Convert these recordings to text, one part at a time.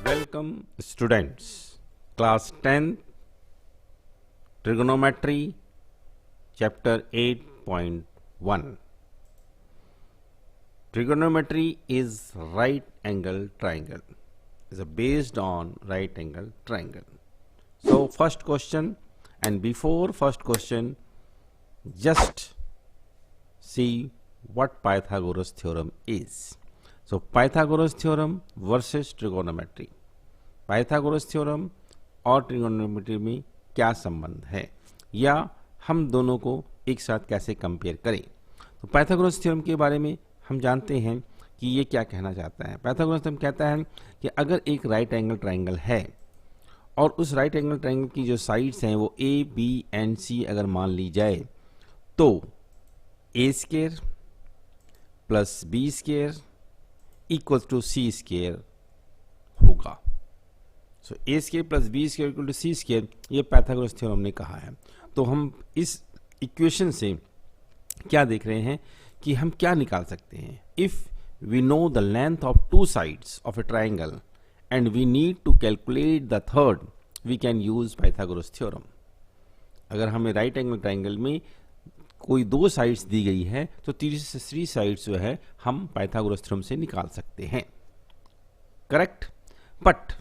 Welcome students, class 10 trigonometry chapter 8.1. Trigonometry is right angle triangle, is based on right angle triangle. So first question, and before first question just see what Pythagoras theorem is. So Pythagoras theorem versus trigonometry. Pythagoras theorem और trigonometry में क्या संबंध है, या हम दोनों को एक साथ कैसे कंपेयर करें. तो पाइथागोरस थ्योरम के बारे में हम जानते हैं कि ये क्या कहना चाहता है. पाइथागोरस थ्योरम कहता है कि अगर एक राइट एंगल ट्राइंगल है और उस राइट एंगल ट्राइंगल की जो साइड्स हैं वो ए बी एंड सी अगर मान ली जाए तो A square plus B square equal to C square होगा. So A square plus B square equal to C square, ये पाइथागोरस थ्योरम ने कहा है. तो हम इस इक्वेशन से क्या देख रहे हैं कि हम क्या निकाल सकते हैं. If we know the length of two sides of a triangle and we need to calculate the third, we can use Pythagoras theorem. अगर हमें राइट एंगल ट्राइंगल में कोई दो साइड्स दी गई है तो तीसरी साइड्स जो है हम पाइथागोरस थ्योरम से निकाल सकते हैं. करेक्ट. बट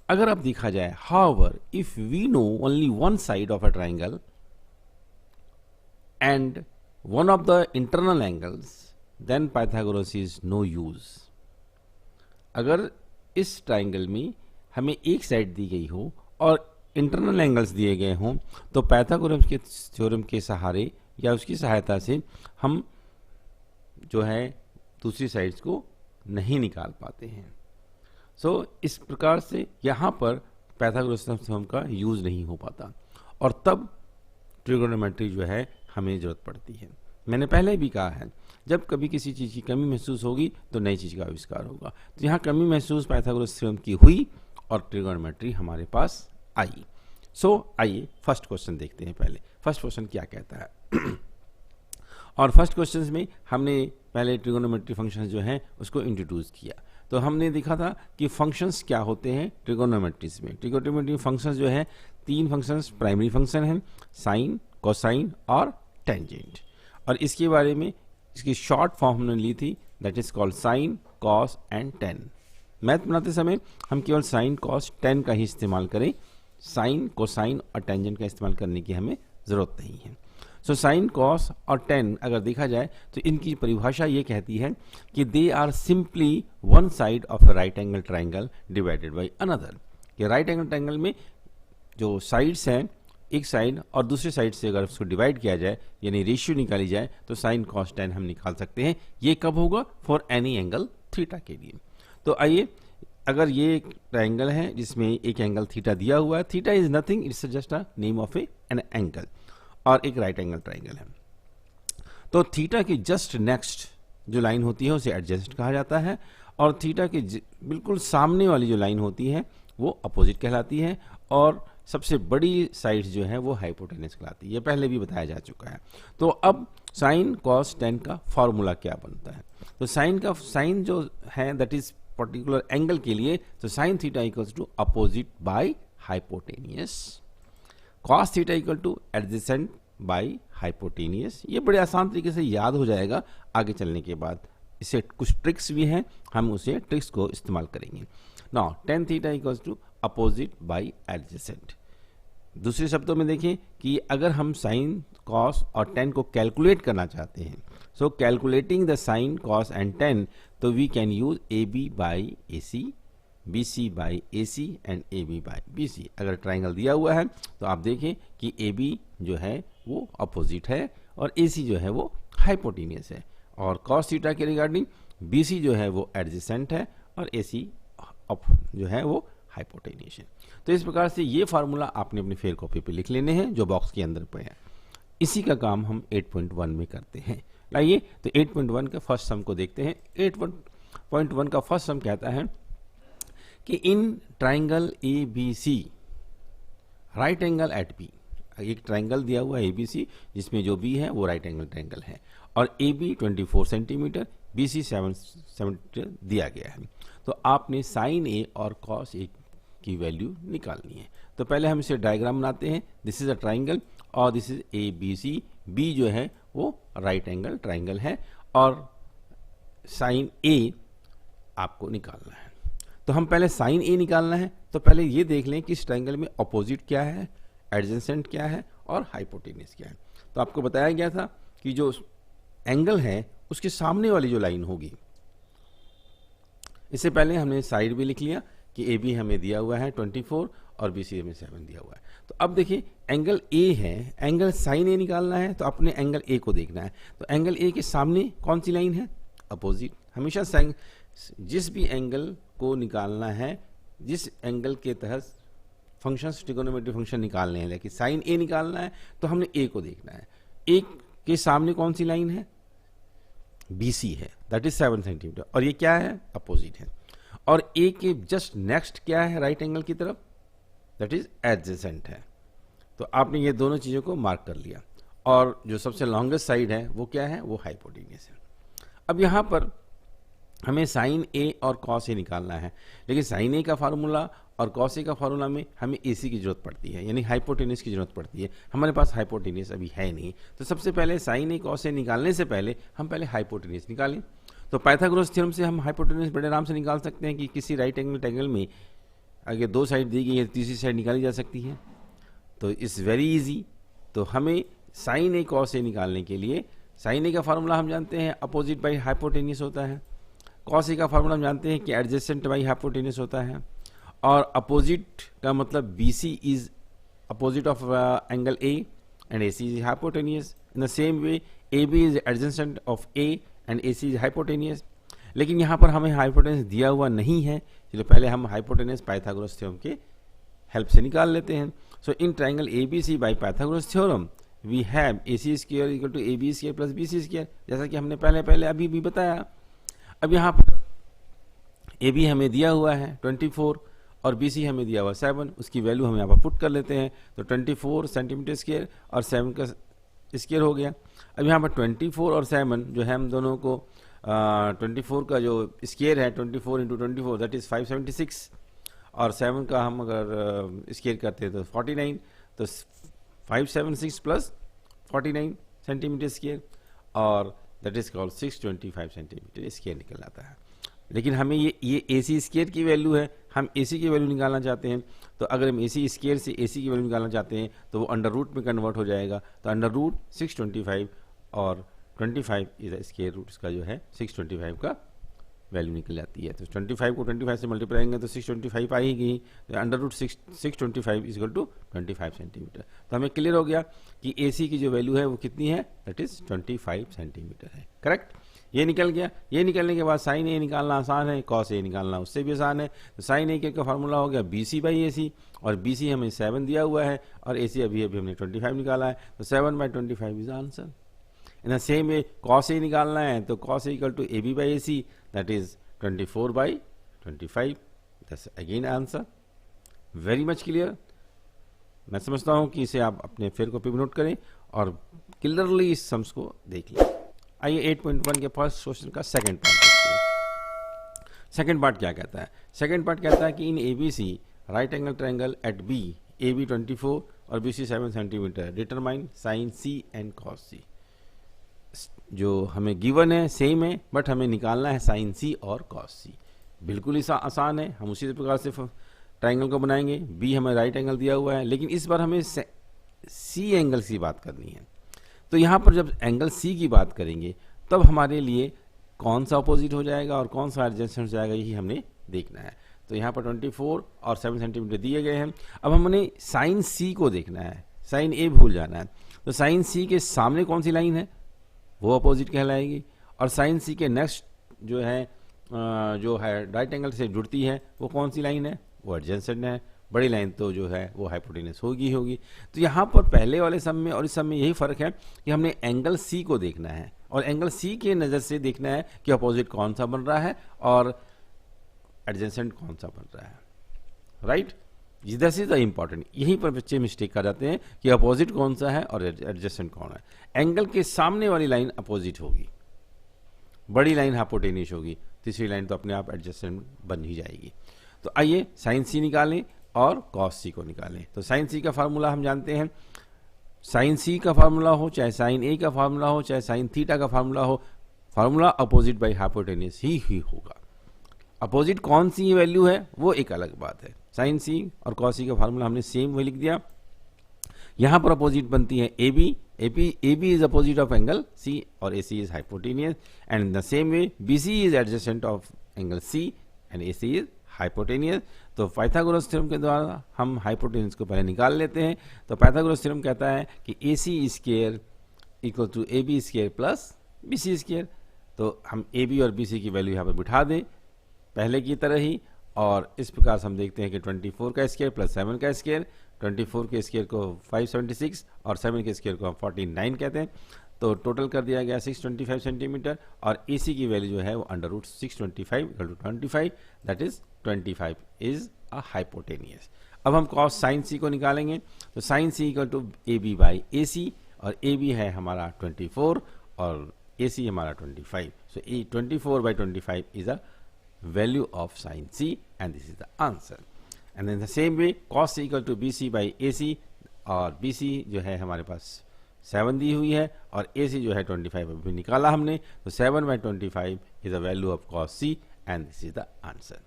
अगर अब देखा जाए, however if we know only one side of a triangle and one of the internal angles, then Pythagoras is no use. अगर इस ट्राइंगल में हमें एक साइड दी गई हो और इंटरनल एंगल्स दिए गए हों तो पाइथागोरस के थ्योरम के सहारे या उसकी सहायता से हम जो है दूसरी साइड्स को नहीं निकाल पाते हैं. सो इस प्रकार से यहाँ पर पाइथागोरस थ्योरम का यूज नहीं हो पाता और तब ट्रिगोनोमेट्री जो है हमें जरूरत पड़ती है. मैंने पहले भी कहा है, जब कभी किसी चीज़ की कमी महसूस होगी तो नई चीज़ का आविष्कार होगा. तो यहाँ कमी महसूस पाइथागोरस थ्योरम की हुई और ट्रिगोनोमेट्री हमारे पास आई. सो आइए फर्स्ट क्वेश्चन देखते हैं. पहले फर्स्ट क्वेश्चन क्या कहता है. और फर्स्ट क्वेश्चन में हमने पहले ट्रिगोनोमेट्री फंक्शंस जो हैं उसको इंट्रोड्यूस किया. तो हमने देखा था कि फंक्शंस क्या होते हैं ट्रिगोनोमेट्रीज में. ट्रिगोनोमेट्री फंक्शंस जो है तीन फंक्शंस प्राइमरी फंक्शन हैं, साइन, कोसाइन और टेंजेंट. और इसके बारे में इसकी शॉर्ट फॉर्म हमने ली थी, that is called sine, cos and tan. Math बनाते समय हम केवल साइन, कॉस, टेन का ही इस्तेमाल करें. साइन, कोसाइन और टेंजेंट का इस्तेमाल करने की हमें जरूरत नहीं है. सो साइन, कॉस और टेन अगर देखा जाए तो इनकी परिभाषा ये कहती है कि they are simply one side of a right angle triangle divided by another. कि राइट एंगल ट्राइंगल में जो साइड्स हैं, एक साइड और दूसरी साइड से अगर उसको डिवाइड किया जाए यानी रेशियो निकाली जाए तो साइन, कॉस, टेन हम निकाल सकते हैं. ये कब होगा? फॉर एनी एंगल थीटा के लिए. तो आइए, अगर ये एक ट्राइंगल है जिसमें एक एंगल थीटा दिया हुआ है, theta is nothing, it's just a name of an angle, और एक राइट एंगल ट्राइंगल है. तो थीटा की जस्ट नेक्स्ट जो लाइन होती है उसे एडजेसेंट कहा जाता है, और थीटा के बिल्कुल सामने वाली जो लाइन होती है वो अपोजिट कहलाती है, और सबसे बड़ी साइड जो है वो हाइपोटेनस कहलाती है. ये पहले भी बताया जा चुका है. तो अब साइन, कॉस, टेन का फॉर्मूला क्या बनता है. तो साइन जो है दैट इज पर्टिकुलर एंगल के लिए, तो sine theta equals to opposite by hypotenuse, cos theta equal to adjacent by hypotenuse. ये बड़े आसान तरीके से याद हो जाएगा आगे चलने के बाद. इससे कुछ ट्रिक्स भी हैं, हम उसे ट्रिक्स को इस्तेमाल करेंगे. Now tan theta equals to opposite by adjacent. दूसरे शब्दों में देखें कि अगर हम साइन, कॉस और टेन को कैलकुलेट करना चाहते हैं, so calculating the sine, cos and tan, तो we can use A B by A C, B C by A C and A B by B C. अगर ट्राइंगल दिया हुआ है तो आप देखें कि ए बी जो है वो अपोजिट है और ए सी जो है वो हाइपोटेनियस है, और कॉस थीटा के रिगार्डिंग बी सी जो है वो एडजेसेंट है और ए सी जो है वो हाइपोटेनियस है. तो इस प्रकार से ये फार्मूला आपने अपनी फेयर कॉपी पे लिख लेने हैं जो बॉक्स के अंदर पे है. इसी का काम हम 8.1 में करते हैं. लाइए तो 8.1 के फर्स्ट सम को देखते हैं. 8.1 का फर्स्ट सम कहता है कि in triangle A B C, right angle at B. एक ट्राइंगल दिया हुआ है ए बी सी जिसमें जो बी है वो राइट एंगल ट्राइंगल है, और A B 24 centimetre, B C 7 centimetre दिया गया है. तो आपने साइन ए और कॉस ए की वैल्यू निकालनी है। तो पहले हम इसे डायग्राम बनाते हैं। दिस इज अ ट्राइंगल और this is A B C. B जो है वो राइट एंगल ट्राइंगल है और साइन ए आपको निकालना है। तो हम पहले साइन ए निकालना है, तो पहले ये देख लें कि इस ट्राइंगल में अपोजिट क्या है, एडजेसेंट क्या है और हाइपोटेन्यूज क्या है। तो आपको बताया गया था कि जो एंगल है उसके सामने वाली जो लाइन होगी, इससे पहले हमने साइड भी लिख लिया कि ए बी हमें दिया हुआ है 24 और बी सी हमें 7 दिया हुआ है। तो अब देखिए एंगल ए है, एंगल साइन ए निकालना है, तो अपने एंगल ए को देखना है। तो एंगल ए के सामने कौन सी लाइन है, अपोजिट। हमेशा जिस भी एंगल को निकालना है, जिस एंगल के तहत फंक्शन ट्रिगोनोमेट्री फंक्शन निकालने हैं, लेकिन साइन ए निकालना है तो हमने ए को देखना है। ए के सामने कौन सी लाइन है, बी सी है, दैट इज 7 सेंटीमीटर और ये क्या है, अपोजिट है। और ए के जस्ट नेक्स्ट क्या है, राइट एंगल की तरफ, दैट इज एडजेसेंट है। तो आपने ये दोनों चीजों को मार्क कर लिया और जो सबसे लॉन्गेस्ट साइड है वो क्या है, वो हाइपोटेन्यूज है। अब यहां पर हमें साइन ए और कॉस ए निकालना है, लेकिन साइन ए का फार्मूला और कॉस ए का फार्मूला में हमें एसी की जरूरत पड़ती है, यानी हाइपोटेन्यूज की जरूरत पड़ती है। हमारे पास हाइपोटेन्यूज अभी है नहीं, तो सबसे पहले साइन ए कॉस ए निकालने से पहले हम पहले हाइपोटेन्यूज निकालें। तो पाइथागोरस थ्योरम से हम हाइपोटेन्यूज बड़े आराम से निकाल सकते हैं कि किसी राइट एंगल ट्रायंगल में अगर दो साइड दी गई है, तीसरी साइड निकाली जा सकती है। तो इट्स वेरी इजी। तो हमें साइन ए कॉस ए निकालने के लिए साइन ए का फार्मूला हम जानते हैं, अपोजिट बाई हाइपोटेन्यूज होता है। कॉस ए का फार्मूला हम जानते हैं कि एडजेसेंट बाई हाइपोटेन्यूज होता है। और अपोजिट का मतलब B C is opposite of angle A and A C is hypotenuse. In the same way A B is adjacent of A and A C is hypotenuse. लेकिन यहाँ पर हमें hypotenuse दिया हुआ नहीं है, चलो पहले हम हाइपोटेन्यूज पाइथागोरस थ्योरम के हेल्प से निकाल लेते हैं। So in triangle A B C by Pythagoras theorem we have A C square equal to A B square plus B C square, जैसा कि हमने पहले अभी भी बताया। अब यहाँ पर ए बी हमें दिया हुआ है 24 और बी सी हमें दिया हुआ 7, उसकी वैल्यू हम यहाँ पर पुट कर लेते हैं। तो 24 सेंटीमीटर स्क्वायर और 7 का स्क्वायर हो गया। अब यहाँ पर 24 और 7 जो है हम दोनों को 24 का जो स्क्वायर है 24 इंटू 24 दैट इज 576 और 7 का हम अगर स्क्वायर करते हैं तो 49, तो 576 प्लस 49 सेंटीमीटर स्क्वायर और that is called 625 centimetre square निकल आता है। लेकिन हमें ये ए सी स्क्वायर की वैल्यू है, हम ए सी की वैल्यू निकालना चाहते हैं। तो अगर हम ए सी स्क्वायर से ए सी की वैल्यू निकालना चाहते हैं तो वो अंडर रूट में कन्वर्ट हो जाएगा। तो अंडर रूट 625 और 25 इज स्क्वायर रूट का जो है 625 का वैल्यू निकल जाती है। तो 25 को 25 से मल्टीप्लाई करेंगे तो 625 आएगी। तो under root 625 is equal to 25 centimetre. तो हमें क्लियर हो गया कि ए सी की जो वैल्यू है वो कितनी है, दैट इज 25 सेंटीमीटर है। करेक्ट, ये निकल गया। ये निकलने के बाद साइन ए निकालना आसान है, कॉस ए निकालना उससे भी आसान है। तो साइन ए का फार्मूला हो गया B C by A C और बी सी हमें 7 दिया हुआ है और ए सी अभी हमने 25 निकाला है। तो 7 by 25 is answer. In the same way cos A निकालना है तो cos A equal to A B by A C that is 24 by 25, that's again answer. Very much clear. मैं समझता हूं कि इसे आप अपने फेयर कॉपी में नोट करें और क्लियरली इस सम्स को देख लें। आइए 8.1 के फर्स्ट क्वेश्चन का सेकंड पार्ट देखते हैं। सेकंड पार्ट क्या कहता है? सेकंड पार्ट कहता है कि in A B C right angle triangle at B A B 24 और B C 7 centimetre determine sine C and cos C. जो हमें गिवन है सेम है, बट हमें निकालना है साइन सी और कॉस सी। बिल्कुल ही आसान है, हम उसी प्रकार से ट्रायंगल को बनाएंगे। बी हमें राइट एंगल दिया हुआ है, लेकिन इस बार हमें सी एंगल की बात करनी है। तो यहाँ पर जब एंगल सी की बात करेंगे तब हमारे लिए कौन सा अपोजिट हो जाएगा और कौन सा एडजेसेंट हो जाएगा, यही हमने देखना है। तो यहाँ पर 24 और 7 सेंटीमीटर दिए गए हैं। अब हमने साइन सी को देखना है, साइन ए भूल जाना है। तो साइन सी के सामने कौन सी लाइन है, वो अपोजिट कहलाएगी। और साइन सी के नेक्स्ट जो है राइट एंगल से जुड़ती है वो कौन सी लाइन है, वो एडजेसेंट है। बड़ी लाइन तो जो है वो हाइपोटेन्यूज होगी। तो यहाँ पर पहले वाले सम में और इस सम में यही फर्क है कि हमने एंगल सी को देखना है और एंगल सी के नज़र से देखना है कि अपोजिट कौन सा बन रहा है और एडजेसेंट कौन सा बन रहा है। Right, this is the important. यहीं पर बच्चे मिस्टेक कर जाते हैं कि अपोजिट कौन सा है और एडजेसेंट कौन है। एंगल के सामने वाली लाइन अपोजिट होगी, बड़ी लाइन हाइपोटेन्यूज होगी। तीसरी लाइन तो अपने आप एडजस्टमेंट बन ही जाएगी। तो आइए साइन सी निकालें और कॉस सी को निकालें। तो साइन सी का फार्मूला हम जानते हैं, साइन सी का फार्मूला हो चाहे साइन ए का फार्मूला हो चाहे साइन थीटा का फार्मूला हो, फार्मूला अपोजिट बाई हाइपोटेन्यूस ही होगा। अपोजिट कौन सी वैल्यू है वो एक अलग बात है। साइन सी और कॉस सी का फार्मूला हमने सेम वही लिख दिया। यहां पर अपोजिट बनती है A B is opposite of angle C और A C is hypotenuse, and in the same way B C is adjacent of angle C and A C is hypotenuse. तो पाइथागोरस थ्योरम के द्वारा हम hypotenuse को पहले निकाल लेते हैं। तो पाइथागोरस थ्योरम कहता है कि A C square equal to A B square plus B C square. तो हम ए बी और बी सी की वैल्यू यहाँ पर बिठा दें पहले की तरह ही, और इस प्रकार से हम देखते हैं कि 24 का स्क्वायर प्लस 7 का स्क्वायर, 24 के स्क्वायर को 576 और 7 के स्क्वायर को हम 49 कहते हैं। तो टोटल कर दिया गया 625 सेंटीमीटर, और ए सी की वैल्यू जो है वो under root 625 equal to 25, that is 25 is a hypotenuse. अब हम कॉस साइन सी को निकालेंगे। तो sine C equal to A B by A C, और ए बी है हमारा 24 और ए सी हमारा 25। सो 24 by 25 is a value of sin c, and this is the answer. And in the same way cos c equal to bc by ac, और bc जो है हमारे पास 7 दी हुई है और ac जो है 25 अभी निकाला हमने। तो 7 by 25 is a value of cos c, and this is the answer.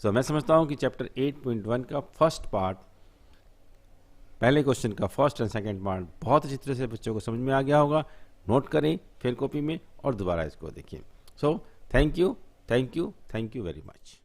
So मैं समझता हूँ कि चैप्टर 8.1 का फर्स्ट पार्ट, पहले क्वेश्चन का फर्स्ट एंड सेकंड पार्ट बहुत अच्छी तरह से बच्चों को समझ में आ गया होगा। नोट करें फिर कॉपी में और दोबारा इसको देखिए। So thank you very much.